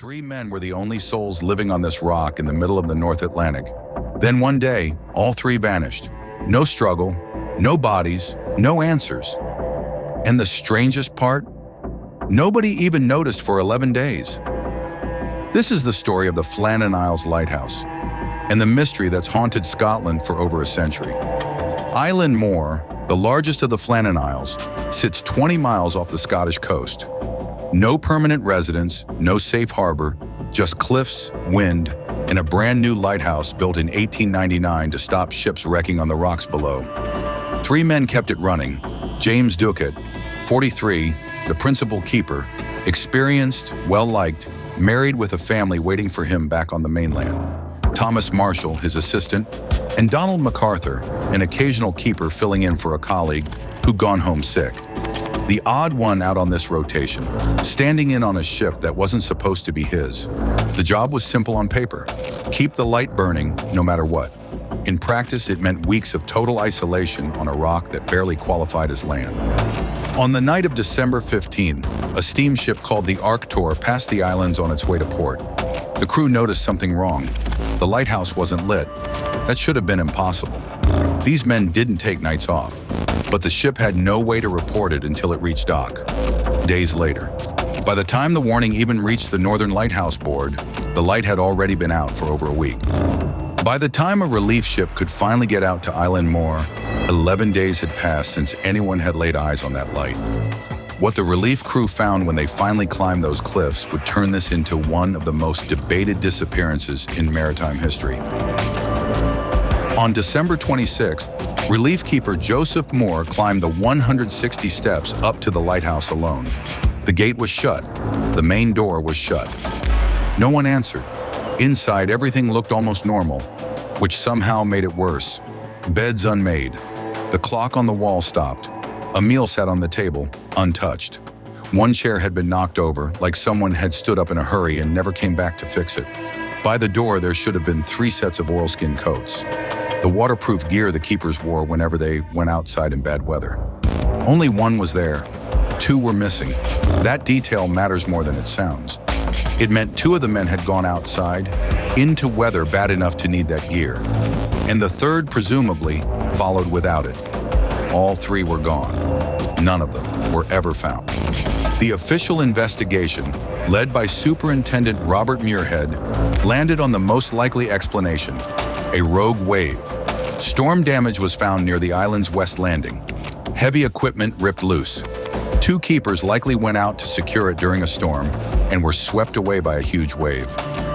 3 men were the only souls living on this rock in the middle of the North Atlantic. Then one day, all 3 vanished. No struggle, no bodies, no answers. And the strangest part? Nobody even noticed for 11 days. This is the story of the Flannan Isles Lighthouse and the mystery that's haunted Scotland for over a century. Eilean Mòr, the largest of the Flannan Isles, sits 20 miles off the Scottish coast. No permanent residence, no safe harbor, just cliffs, wind, and a brand new lighthouse built in 1899 to stop ships wrecking on the rocks below. 3 men kept it running. James Ducat, 43, the principal keeper, experienced, well-liked, married with a family waiting for him back on the mainland. Thomas Marshall, his assistant, and Donald McArthur, an occasional keeper filling in for a colleague who'd gone home sick. The odd one out on this rotation, standing in on a shift that wasn't supposed to be his. The job was simple on paper: keep the light burning no matter what. In practice, it meant weeks of total isolation on a rock that barely qualified as land. On the night of December 15th, a steamship called the Arctur passed the islands on its way to port. The crew noticed something wrong. The lighthouse wasn't lit. That should have been impossible. These men didn't take nights off, but the ship had no way to report it until it reached dock. Days later, by the time the warning even reached the Northern Lighthouse Board, the light had already been out for over a week. By the time a relief ship could finally get out to Eilean Mòr, 11 days had passed since anyone had laid eyes on that light. What the relief crew found when they finally climbed those cliffs would turn this into one of the most debated disappearances in maritime history. On December 26th, relief keeper Joseph Moore climbed the 160 steps up to the lighthouse alone. The gate was shut. The main door was shut. No one answered. Inside, everything looked almost normal, which somehow made it worse. Beds unmade. The clock on the wall stopped. A meal sat on the table, untouched. One chair had been knocked over, like someone had stood up in a hurry and never came back to fix it. By the door, there should have been 3 sets of oilskin coats, the waterproof gear the keepers wore whenever they went outside in bad weather. Only one was there. 2 were missing. That detail matters more than it sounds. It meant 2 of the men had gone outside, into weather bad enough to need that gear, and the 3rd, presumably, followed without it. All 3 were gone. None of them were ever found. The official investigation, led by Superintendent Robert Muirhead, landed on the most likely explanation: a rogue wave. Storm damage was found near the island's west landing. Heavy equipment ripped loose. 2 keepers likely went out to secure it during a storm and were swept away by a huge wave.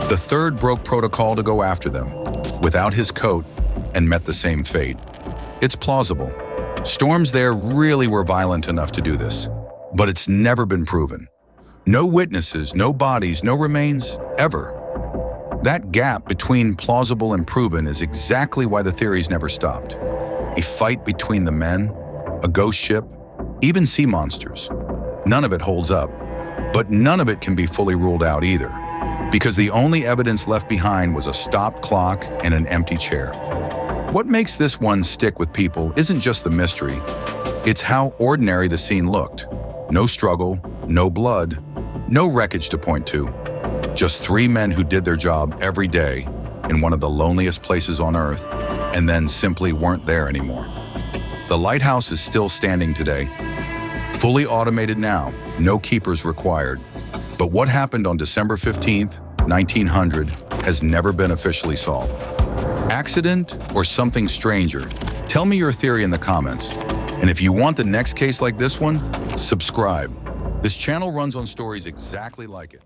The 3rd broke protocol to go after them, without his coat, and met the same fate. It's plausible. Storms there really were violent enough to do this, but it's never been proven. No witnesses, no bodies, no remains, ever. That gap between plausible and proven is exactly why the theories never stopped. A fight between the men, a ghost ship, even sea monsters. None of it holds up, but none of it can be fully ruled out either, because the only evidence left behind was a stopped clock and an empty chair. What makes this one stick with people isn't just the mystery, it's how ordinary the scene looked. No struggle, no blood, no wreckage to point to. Just 3 men who did their job every day in one of the loneliest places on Earth, and then simply weren't there anymore. The lighthouse is still standing today, fully automated now, no keepers required. But what happened on December 15th, 1900 has never been officially solved. Accident or something stranger? Tell me your theory in the comments. And if you want the next case like this one, subscribe. This channel runs on stories exactly like it.